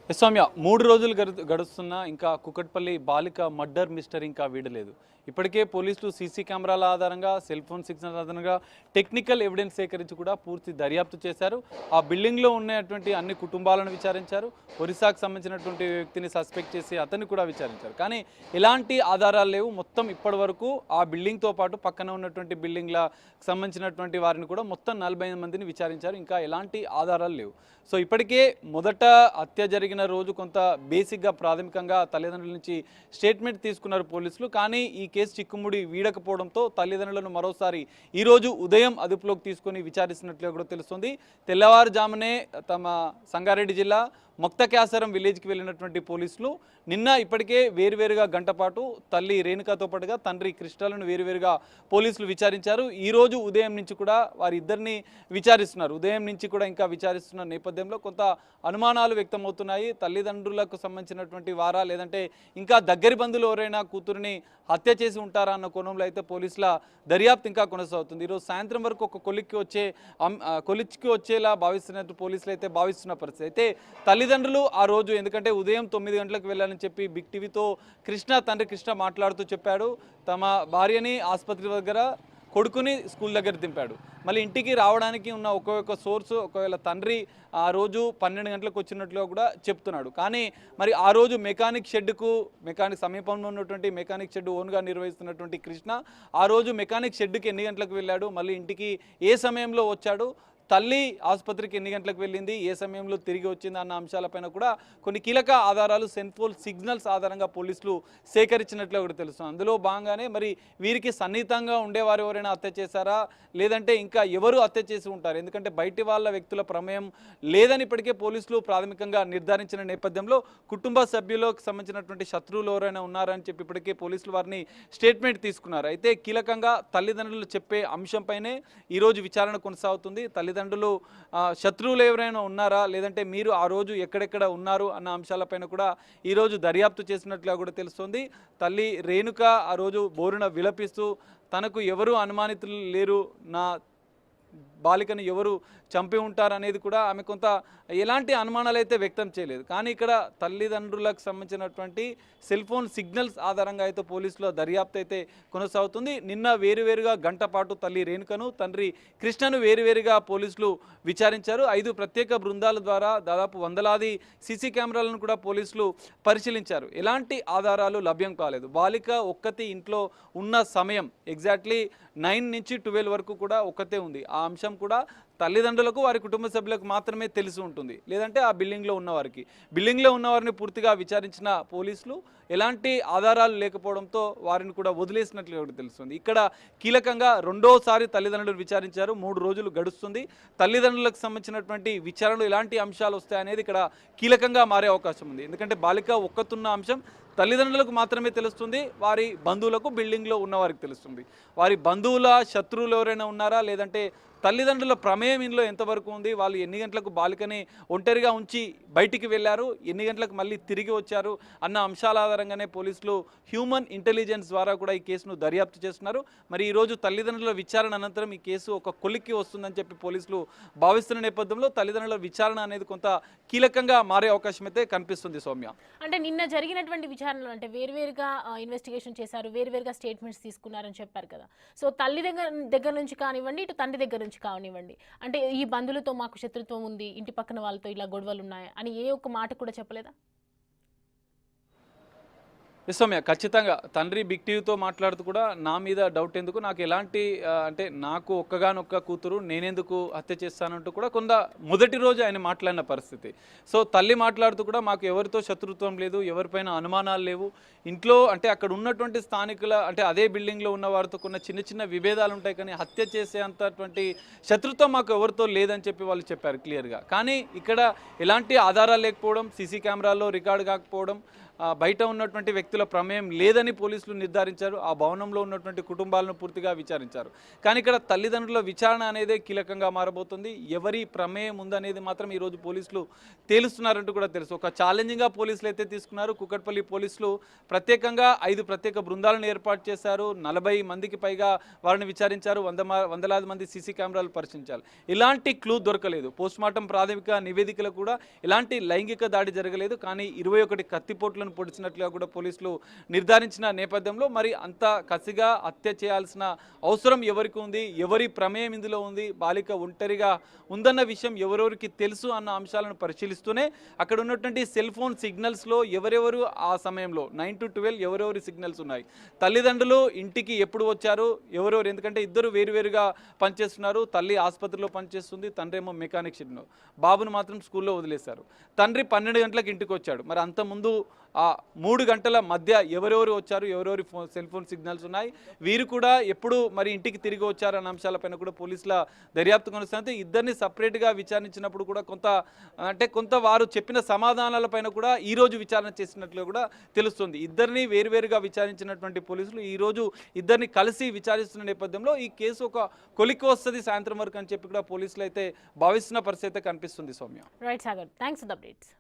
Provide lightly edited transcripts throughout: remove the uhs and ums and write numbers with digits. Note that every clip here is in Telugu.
సౌమ్య 3 రోజులు గడుస్తున్నా ఇంకా కుకట్పల్లి బాలిక మర్డర్ మిస్టరీ ఇంకా వీడలేదు. ఇప్పటికే పోలీసులు సీసీ కెమెరాల ఆధారంగా సెల్ ఫోన్ సిగ్నల్ ఆధారంగా టెక్నికల్ ఎవిడెన్స్ సేకరించి కూడా పూర్తి దర్యాప్తు చేశారు. ఆ బిల్డింగ్లో ఉన్నటువంటి అన్ని కుటుంబాలను విచారించారు. ఒరిస్సాకు సంబంధించినటువంటి వ్యక్తిని సస్పెక్ట్ చేసి అతన్ని కూడా విచారించారు. కానీ ఎలాంటి ఆధారాలు లేవు. మొత్తం ఇప్పటి వరకు ఆ బిల్డింగ్తో పాటు పక్కన ఉన్నటువంటి బిల్డింగ్ల సంబంధించినటువంటి వారిని కూడా మొత్తం 45 మందిని విచారించారు. ఇంకా ఎలాంటి ఆధారాలు లేవు. సో ఇప్పటికే మొదట హత్య జరిగిన రోజు కొంత బేసిక్గా ప్రాథమికంగా తల్లిదండ్రుల నుంచి స్టేట్మెంట్ తీసుకున్నారు పోలీసులు. కానీ ఈ కేసు చిక్కుముడి వీడకపోవడంతో తల్లిదండ్రులను మరోసారి ఈరోజు ఉదయం అదుపులోకి తీసుకొని విచారిస్తున్నట్లుగా కూడా తెలుస్తుంది. తెల్లవారుజామునే తమ సంగారెడ్డి జిల్లా మొక్తక్యాసరం విలేజ్కి వెళ్ళినటువంటి పోలీసులు నిన్న ఇప్పటికే వేరువేరుగా గంట పాటు తల్లి రేణుకతో పాటుగా తండ్రి కృష్ణలను వేరువేరుగా పోలీసులు విచారించారు. ఈరోజు ఉదయం నుంచి కూడా వారిద్దరిని విచారిస్తున్నారు. ఉదయం నుంచి కూడా ఇంకా విచారిస్తున్న నేపథ్యంలో కొంత అనుమానాలు వ్యక్తమవుతున్నాయి. తల్లిదండ్రులకు సంబంధించినటువంటి వారా లేదంటే ఇంకా దగ్గరి బంధువులు ఎవరైనా కూతురిని హత్య చేసి ఉంటారా అన్న కోణంలో అయితే పోలీసుల దర్యాప్తు ఇంకా కొనసాగుతుంది. ఈరోజు సాయంత్రం వరకు ఒక కొలిక్కి వచ్చేలా భావిస్తున్నట్టు పోలీసులు అయితే భావిస్తున్న పరిస్థితి. అయితే తల్లిదండ్రులు ఆ రోజు ఎందుకంటే ఉదయం 9 గంటలకు వెళ్ళాలని చెప్పి బిగ్ టీవీతో తండ్రి కృష్ణ మాట్లాడుతూ చెప్పాడు. తమ భార్యని ఆసుపత్రి దగ్గర కొడుకుని స్కూల్ దగ్గర దింపాడు. మళ్ళీ ఇంటికి రావడానికి ఉన్న ఒక్కొక్క సోర్సు ఒకవేళ తండ్రి ఆ రోజు 12 గంటలకు వచ్చినట్లుగా కూడా చెప్తున్నాడు. కానీ మరి ఆ రోజు మెకానిక్ సమీపంలో ఉన్నటువంటి మెకానిక్ షెడ్ ఓన్గా నిర్వహిస్తున్నటువంటి కృష్ణ ఆ రోజు మెకానిక్ షెడ్కి ఎన్ని గంటలకు వెళ్ళాడు, మళ్ళీ ఇంటికి ఏ సమయంలో వచ్చాడు, తల్లి ఆసుపత్రికి ఎన్ని గంటలకు వెళ్ళింది, ఏ సమయంలో తిరిగి వచ్చింది అన్న అంశాలపైన కూడా కొన్ని కీలక ఆధారాలు సెల్ ఫోన్ సిగ్నల్స్ ఆధారంగా పోలీసులు సేకరించినట్లు కూడా తెలుస్తుంది. అందులో భాగంగానే మరి వీరికి సన్నిహితంగా ఉండేవారు ఎవరైనా హత్య చేశారా లేదంటే ఇంకా ఎవరు హత్య చేసి ఉంటారు, ఎందుకంటే బయటి వాళ్ళ వ్యక్తుల ప్రమేయం లేదని ఇప్పటికే పోలీసులు ప్రాథమికంగా నిర్ధారించిన నేపథ్యంలో కుటుంబ సభ్యులకు సంబంధించినటువంటి శత్రువులు ఎవరైనా ఉన్నారని చెప్పి ఇప్పటికే పోలీసులు వారిని స్టేట్మెంట్ తీసుకున్నారు. అయితే కీలకంగా తల్లిదండ్రులు చెప్పే అంశంపైనే ఈరోజు విచారణ కొనసాగుతుంది. తల్లిదండ్రులు శత్రువులు ఎవరైనా ఉన్నారా లేదంటే మీరు ఆ రోజు ఎక్కడెక్కడ ఉన్నారు అన్న అంశాలపైన కూడా ఈరోజు దర్యాప్తు చేసినట్లుగా కూడా తెలుస్తుంది. తల్లి రేణుక ఆ రోజు బోరున విలపిస్తూ తనకు ఎవరు అనుమానితులు లేరు, నా బాలికను ఎవరు చంపి ఉంటారు అనేది కూడా ఆమె కొంత ఎలాంటి అనుమానాలు అయితే వ్యక్తం చేయలేదు. కానీ ఇక్కడ తల్లిదండ్రులకు సంబంధించినటువంటి సెల్ ఫోన్ సిగ్నల్స్ ఆధారంగా అయితే పోలీసుల దర్యాప్తు అయితే కొనసాగుతుంది. నిన్న వేరువేరుగా గంట పాటు తల్లి రేణుకను తండ్రి కృష్ణను వేరువేరుగా పోలీసులు విచారించారు. 5 ప్రత్యేక బృందాల ద్వారా దాదాపు వందలాది సీసీ కెమెరాలను కూడా పోలీసులు పరిశీలించారు. ఎలాంటి ఆధారాలు లభ్యం కాలేదు. బాలిక ఒక్కతి ఇంట్లో ఉన్న సమయం ఎగ్జాక్ట్లీ 9 నుంచి 12 వరకు కూడా ఒక్కతే ఉంది. ఆ అంశం కూడా తల్లిదండ్రులకు వారి కుటుంబ సభ్యులకు మాత్రమే తెలిసి ఉంటుంది, లేదంటే ఆ బిల్డింగ్లో ఉన్నవారిని పూర్తిగా విచారించిన పోలీసులు ఎలాంటి ఆధారాలు లేకపోవడంతో వారిని కూడా వదిలేసినట్లు తెలుస్తుంది. ఇక్కడ కీలకంగా రెండోసారి తల్లిదండ్రులు విచారించారు. 3 రోజులు గడుస్తుంది. తల్లిదండ్రులకు సంబంధించినటువంటి విచారణలు ఎలాంటి అంశాలు వస్తాయనేది ఇక్కడ కీలకంగా మారే అవకాశం ఉంది. ఎందుకంటే బాలిక ఒక్కతున్న అంశం తల్లిదండ్రులకు మాత్రమే తెలుస్తుంది, వారి బంధువులకు బిల్డింగ్లో ఉన్నవారికి తెలుస్తుంది. వారి బంధువుల శత్రువులు ఎవరైనా ఉన్నారా లేదంటే తల్లిదండ్రుల ప్రమేయం ఇందులో ఎంతవరకు ఉంది, వాళ్ళు ఎన్ని గంటలకు బాలికని ఒంటరిగా ఉంచి బయటికి వెళ్ళారు, ఎన్ని గంటలకు మళ్ళీ తిరిగి వచ్చారు అన్న అంశాల ఆధారంగానే పోలీసులు హ్యూమన్ ఇంటెలిజెన్స్ ద్వారా కూడా ఈ కేసును దర్యాప్తు చేస్తున్నారు. మరి ఈరోజు తల్లిదండ్రుల విచారణ అనంతరం ఈ కేసు ఒక కొలిక్కి వస్తుందని చెప్పి పోలీసులు భావిస్తున్న నేపథ్యంలో తల్లిదండ్రుల విచారణ అనేది కొంత కీలకంగా మారే అవకాశం అయితే కనిపిస్తుంది. సౌమ్య, అంటే నిన్న జరిగినటువంటి విచారణలు అంటే వేరువేరుగా ఇన్వెస్టిగేషన్ చేశారు, వేరువేరుగా స్టేట్మెంట్స్ తీసుకున్నారని చెప్పారు కదా. సో తల్లి దగ్గర నుంచి కానివ్వండి, ఇటు తండ్రి దగ్గర నుంచి కానివ్వండి, అంటే ఈ బంధువులతో మాకు శత్రుత్వం ఉంది, ఇంటి పక్కన వాళ్ళతో ఇలా గొడవలు ఉన్నాయి అని ఏ ఒక్క మాట కూడా చెప్పలేదా? సౌమ్య, ఖచ్చితంగా తండ్రి బిగ్ టీవీతో మాట్లాడుతూ కూడా నా మీద డౌట్ ఎందుకు, నాకు ఎలాంటి అంటే నాకు ఒక్కగానొక్క కూతురు, నేనెందుకు హత్య చేస్తానంటూ కూడా మొదటి రోజు ఆయన మాట్లాడిన పరిస్థితి. సో తల్లి మాట్లాడుతూ కూడా మాకు ఎవరితో శత్రుత్వం లేదు, ఎవరిపైన అనుమానాలు లేవు, ఇంట్లో అంటే అక్కడ ఉన్నటువంటి స్థానికుల అంటే అదే బిల్డింగ్లో ఉన్న వారితో కొన్ని చిన్న చిన్న విభేదాలు ఉంటాయి, కానీ హత్య చేసేంతటువంటి శత్రుత్వం మాకు ఎవరితో లేదని చెప్పి వాళ్ళు చెప్పారు క్లియర్గా. కానీ ఇక్కడ ఎలాంటి ఆధారాలు లేకపోవడం, సీసీ కెమెరాల్లో రికార్డు కాకపోవడం, బయట ఉన్నటువంటి వ్యక్తుల ప్రమేయం లేదని పోలీసులు నిర్ధారించారు. ఆ భవనంలో ఉన్నటువంటి కుటుంబాలను పూర్తిగా విచారించారు. కానీ ఇక్కడ తల్లిదండ్రుల విచారణ అనేదే కీలకంగా మారబోతుంది. ఎవరి ప్రమేయం ఉందనేది మాత్రం ఈరోజు పోలీసులు తేలుస్తున్నారంటూ కూడా తెలుసు. ఒక ఛాలెంజింగ్గా పోలీసులు అయితే తీసుకున్నారు. కూకట్పల్లి పోలీసులు ప్రత్యేకంగా 5 ప్రత్యేక బృందాలను ఏర్పాటు చేశారు. 40 మందికి పైగా వారిని విచారించారు. వందలాది మంది సీసీ కెమెరాలు పరిశీలించారు. ఇలాంటి క్లూ దొరకలేదు. పోస్ట్మార్టం ప్రాథమిక నివేదికలో కూడా ఇలాంటి లైంగిక దాడి జరగలేదు. కానీ 21 కత్తిపోట్లను పొడిచినట్లుగా కూడా పోలీసులు నిర్ధారించిన నేపథ్యంలో మరి అంత కసిగా హత్య చేయాల్సిన అవసరం ఎవరికి ఉంది, ఎవరి ప్రమేయం ఇందులో ఉంది, బాలిక ఒంటరిగా ఉందన్న విషయం ఎవరెవరికి తెలుసు అన్న అంశాలను పరిశీలిస్తూనే అక్కడ ఉన్నటువంటి సెల్ ఫోన్ సిగ్నల్స్లో ఎవరెవరు ఆ సమయంలో 9 to 12 ఎవరెవరి సిగ్నల్స్ ఉన్నాయి, తల్లిదండ్రులు ఇంటికి ఎప్పుడు వచ్చారు ఎవరెవరు, ఎందుకంటే ఇద్దరు వేరువేరుగా పనిచేస్తున్నారు. తల్లి ఆసుపత్రిలో పనిచేస్తుంది, తండ్రి ఏమో మెకానిక్ షెడ్లో, బాబును మాత్రం స్కూల్లో వదిలేశారు. తండ్రి 12 గంటలకు ఇంటికి వచ్చాడు. మరి అంతకుముందు ఆ 3 గంటల మధ్య ఎవరెవరు వచ్చారు, ఎవరెవరి సెల్ ఫోన్ సిగ్నల్స్ ఉన్నాయి, వీరు కూడా ఎప్పుడు మరి ఇంటికి తిరిగి వచ్చారన్న అంశాలపైన కూడా పోలీసుల దర్యాప్తు కొనసాగుతుంది. ఇద్దరిని సపరేట్గా విచారించినప్పుడు కూడా కొంత వారు చెప్పిన సమాధానాలపైన కూడా ఈరోజు విచారణ చేసినట్లు కూడా తెలుస్తుంది. ఇద్దరిని వేరువేరుగా విచారించినటువంటి పోలీసులు ఈరోజు ఇద్దరిని కలిసి విచారిస్తున్న నేపథ్యంలో ఈ కేసు ఒక కొలిక్కి వస్తుంది సాయంత్రం వరకు అని చెప్పి కూడా పోలీసులు అయితే భావిస్తున్న పరిస్థితి అయితే కనిపిస్తుంది. Soumya. Right Sagar, thanks for the updates.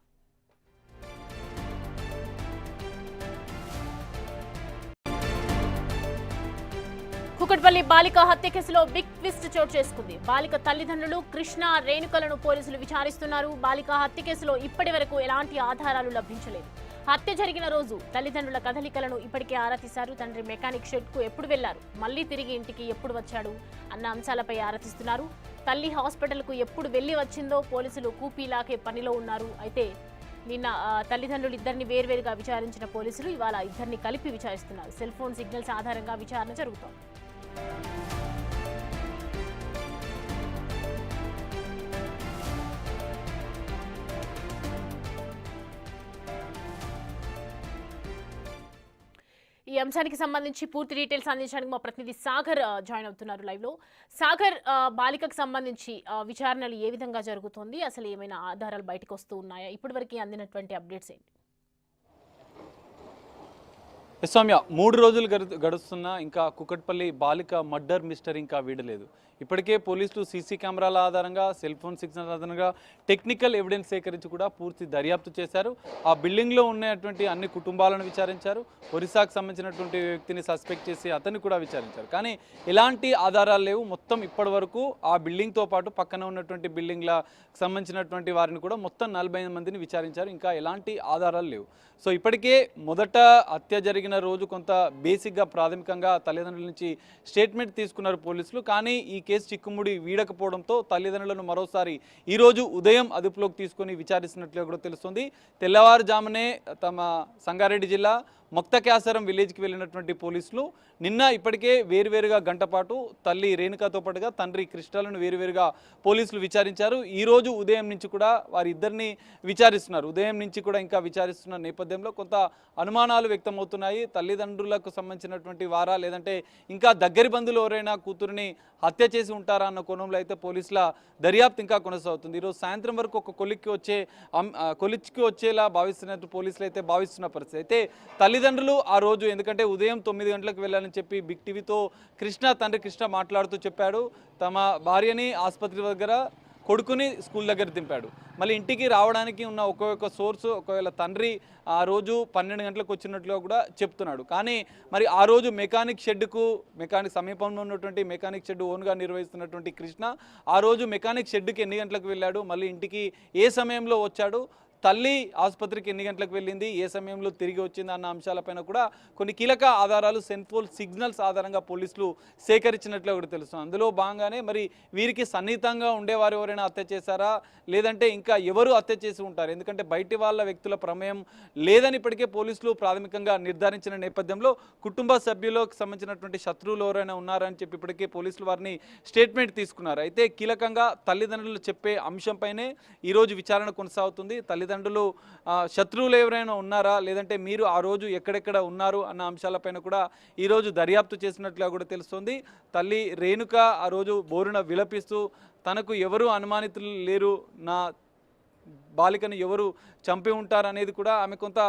Kukatpally బాలిక హత్య కేసులో బిగ్ ట్విస్ట్ చోటు చేసుకుంది. బాలిక తల్లిదండ్రులు కృష్ణ, రేణుకలను పోలీసులు విచారిస్తున్నారు. బాలిక హత్య కేసులో ఇప్పటి వరకు ఎలాంటి ఆధారాలు లభించలేదు. హత్య జరిగిన రోజు తల్లిదండ్రుల కదలికలను ఇప్పటికే ఆరా తీశారు. తండ్రి మెకానిక్ షెడ్కు ఎప్పుడు వెళ్లారు, మళ్లీ తిరిగి ఇంటికి ఎప్పుడు వచ్చాడు అన్న అంశాలపై ఆరా తీస్తున్నారు. తల్లి హాస్పిటల్కు ఎప్పుడు వెళ్లి వచ్చిందో పోలీసులు కూపీలాకే పనిలో ఉన్నారు. అయితే నిన్న తల్లిదండ్రులు ఇద్దరిని వేర్వేరుగా విచారించిన పోలీసులు ఇవాళ ఇద్దరిని కలిపి విచారిస్తున్నారు. సెల్ ఫోన్ సిగ్నల్స్ ఆధారంగా విచారణ జరుగుతోంది. ఈ అంశానికి సంబంధించి పూర్తి డీటెయిల్స్ అందించడానికి మా ప్రతినిధి సాగర్ జాయిన్ అవుతున్నారు లైవ్ లో. సాగర్, బాలికకు సంబంధించి విచారణలు ఏ విధంగా జరుగుతుంది, అసలు ఏమైనా ఆధారాలు బయటకు వస్తూ ఉన్నాయా, ఇప్పటివరకు అందినటువంటి అప్డేట్స్ ఏంటి? సౌమ్య, 3 రోజులు గడుస్తున్నా ఇంకా కూకట్పల్లి బాలిక మర్డర్ మిస్టర్ ఇంకా వీడలేదు. ఇప్పటికే పోలీసులు సీసీ కెమెరాల ఆధారంగా, సెల్ ఫోన్ సిగ్నల్ ఆధారంగా టెక్నికల్ ఎవిడెన్స్ సేకరించి కూడా పూర్తి దర్యాప్తు చేశారు. ఆ బిల్డింగ్లో ఉన్నటువంటి అన్ని కుటుంబాలను విచారించారు. ఒరిస్సాకు సంబంధించినటువంటి వ్యక్తిని సస్పెక్ట్ చేసి అతన్ని కూడా విచారించారు. కానీ ఎలాంటి ఆధారాలు లేవు. మొత్తం ఇప్పటి వరకు ఆ బిల్డింగ్తో పాటు పక్కన ఉన్నటువంటి బిల్డింగ్లకు సంబంధించినటువంటి వారిని కూడా మొత్తం 45 మందిని విచారించారు. ఇంకా ఎలాంటి ఆధారాలు లేవు. సో ఇప్పటికే మొదట హత్య జరిగిన రోజు కొంత బేసిక్గా ప్రాథమికంగా తల్లిదండ్రుల నుంచి స్టేట్మెంట్ తీసుకున్నారు పోలీసులు. కానీ ఈ కేసు చిక్కుముడి వీడకపోవడంతో తల్లిదండ్రులను మరోసారి ఈరోజు ఉదయం అదుపులోకి తీసుకొని విచారిస్తున్నట్లుగా కూడా తెలుస్తుంది. తెల్లవారుజామునే తమ సంగారెడ్డి జిల్లా మొక్తక్యాసరం విలేజ్కి వెళ్ళినటువంటి పోలీసులు నిన్న ఇప్పటికే వేరువేరుగా గంట పాటు తల్లి రేణుకతో పాటుగా తండ్రి కృష్ణలను వేరువేరుగా పోలీసులు విచారించారు. ఈరోజు ఉదయం నుంచి కూడా వారిద్దరిని విచారిస్తున్నారు. ఉదయం నుంచి కూడా ఇంకా విచారిస్తున్న నేపథ్యంలో కొంత అనుమానాలు వ్యక్తమవుతున్నాయి. తల్లిదండ్రులకు సంబంధించినటువంటి వారా, లేదంటే ఇంకా దగ్గరి బంధువులు ఎవరైనా కూతురిని హత్య చేసి ఉంటారా అన్న కోణంలో అయితే పోలీసుల దర్యాప్తు ఇంకా కొనసాగుతుంది. ఈరోజు సాయంత్రం వరకు ఒక కొలిక్కి వచ్చేలా భావిస్తున్నట్టు పోలీసులు అయితే భావిస్తున్న పరిస్థితి. అయితే తల్లిదండ్రులు ఆ రోజు, ఎందుకంటే ఉదయం 9 గంటలకు వెళ్ళాలని చెప్పి బిగ్ టీవీతో తండ్రి కృష్ణ మాట్లాడుతూ చెప్పాడు. తమ భార్యని ఆసుపత్రి దగ్గర, కొడుకుని స్కూల్ దగ్గర దింపాడు. మళ్ళీ ఇంటికి రావడానికి ఉన్న ఒక్కొక్క సోర్సు, ఒకవేళ తండ్రి ఆ రోజు 12 గంటలకు వచ్చినట్లుగా కూడా చెప్తున్నాడు. కానీ మరి ఆ రోజు మెకానిక్ సమీపంలో ఉన్నటువంటి మెకానిక్ షెడ్ ఓన్గా నిర్వహిస్తున్నటువంటి కృష్ణ ఆ రోజు మెకానిక్ షెడ్కి ఎన్ని గంటలకు వెళ్ళాడు, మళ్ళీ ఇంటికి ఏ సమయంలో వచ్చాడు, తల్లి ఆసుపత్రికి ఎన్ని గంటలకు వెళ్ళింది, ఏ సమయంలో తిరిగి వచ్చింది అన్న అంశాలపైన కూడా కొన్ని కీలక ఆధారాలు సెల్ ఫోన్ సిగ్నల్స్ ఆధారంగా పోలీసులు సేకరించినట్లు కూడా తెలుస్తుంది. అందులో భాగంగానే మరి వీరికి సన్నిహితంగా ఉండేవారు ఎవరైనా హత్య చేశారా, లేదంటే ఇంకా ఎవరు హత్య చేసి ఉంటారు, ఎందుకంటే బయటి వాళ్ళ వ్యక్తుల ప్రమేయం లేదని ఇప్పటికే పోలీసులు ప్రాథమికంగా నిర్ధారించిన నేపథ్యంలో కుటుంబ సభ్యులకు సంబంధించినటువంటి శత్రువులు ఎవరైనా ఉన్నారని చెప్పి ఇప్పటికే పోలీసులు వారిని స్టేట్మెంట్ తీసుకున్నారు. అయితే కీలకంగా తల్లిదండ్రులు చెప్పే అంశంపైనే ఈరోజు విచారణ కొనసాగుతుంది. తల్లిదండ్రులు శత్రువులు ఎవరైనా ఉన్నారా, లేదంటే మీరు ఆ రోజు ఎక్కడెక్కడ ఉన్నారు అన్న అంశాలపైన కూడా ఈరోజు దర్యాప్తు చేసినట్లుగా కూడా తెలుస్తుంది. తల్లి రేణుక ఆ రోజు బోరున విలపిస్తూ తనకు ఎవరు అనుమానితులు లేరు, నా బాలికను ఎవరు చంపి ఉంటారనేది కూడా ఆమె కొంత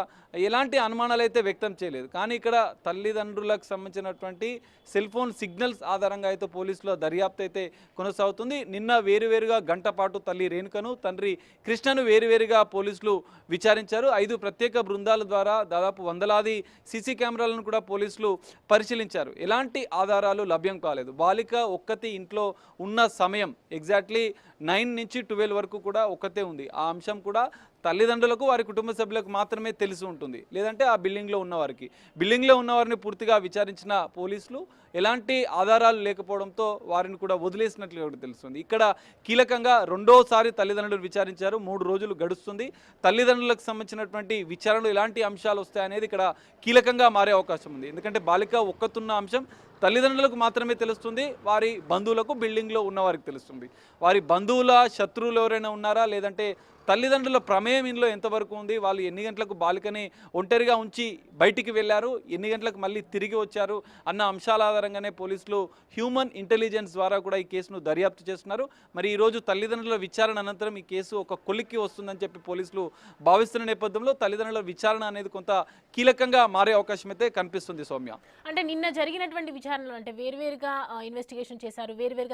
ఎలాంటి అనుమానాలు అయితే వ్యక్తం చేయలేదు. కానీ ఇక్కడ తల్లిదండ్రులకు సంబంధించినటువంటి సెల్ ఫోన్ సిగ్నల్స్ ఆధారంగా అయితే పోలీసుల దర్యాప్తు అయితే కొనసాగుతుంది. నిన్న వేరువేరుగా గంట పాటు తల్లి రేణుకను తండ్రి కృష్ణను వేరువేరుగా పోలీసులు విచారించారు. 5 ప్రత్యేక బృందాల ద్వారా దాదాపు వందలాది సీసీ కెమెరాలను కూడా పోలీసులు పరిశీలించారు. ఎలాంటి ఆధారాలు లభ్యం కాలేదు. బాలిక ఒక్కతి ఇంట్లో ఉన్న సమయం ఎగ్జాక్ట్లీ 9 నుంచి 12 వరకు కూడా ఒక్కతే ఉంది. ఆ అంశం కూడా తల్లిదండ్రులకు వారి కుటుంబ సభ్యులకు మాత్రమే తెలిసి ఉంటుంది, లేదంటే ఆ బిల్డింగ్లో ఉన్నవారికి. బిల్డింగ్లో ఉన్నవారిని పూర్తిగా విచారించిన పోలీసులు ఎలాంటి ఆధారాలు లేకపోవడంతో వారిని కూడా వదిలేసినట్లుగా కూడా తెలుస్తుంది. ఇక్కడ కీలకంగా రెండోసారి తల్లిదండ్రులు విచారించారు. 3 రోజులు గడుస్తుంది. తల్లిదండ్రులకు సంబంధించినటువంటి విచారణలో ఎలాంటి అంశాలు వస్తాయనేది ఇక్కడ కీలకంగా మారే అవకాశం ఉంది. ఎందుకంటే బాలిక ఒక్కతున్న అంశం తల్లిదండ్రులకు మాత్రమే తెలుస్తుంది, వారి బంధువులకు బిల్డింగ్లో ఉన్నవారికి తెలుస్తుంది. వారి బంధువుల శత్రువులు ఎవరైనా ఉన్నారా, లేదంటే తల్లిదండ్రుల ప్రమేయం ఇందులో ఎంతవరకు ఉంది, వాళ్ళు ఎన్ని గంటలకు బాలికని ఒంటరిగా ఉంచి బయటికి వెళ్ళారు, ఎన్ని గంటలకు మళ్ళీ తిరిగి వచ్చారు అన్న అంశాల ఆధారంగానే పోలీసులు హ్యూమన్ ఇంటెలిజెన్స్ ద్వారా కూడా ఈ కేసును దర్యాప్తు చేస్తున్నారు. మరి ఈరోజు తల్లిదండ్రుల విచారణ అనంతరం ఈ కేసు ఒక కొలిక్కి వస్తుందని చెప్పి పోలీసులు భావిస్తున్న నేపథ్యంలో తల్లిదండ్రుల విచారణ అనేది కొంత కీలకంగా మారే అవకాశం అయితే కనిపిస్తుంది. సౌమ్య, అంటే నిన్న జరిగినటువంటి విచారణలో అంటే వేరువేరుగా ఇన్వెస్టిగేషన్ చేశారు, వేరువేరుగా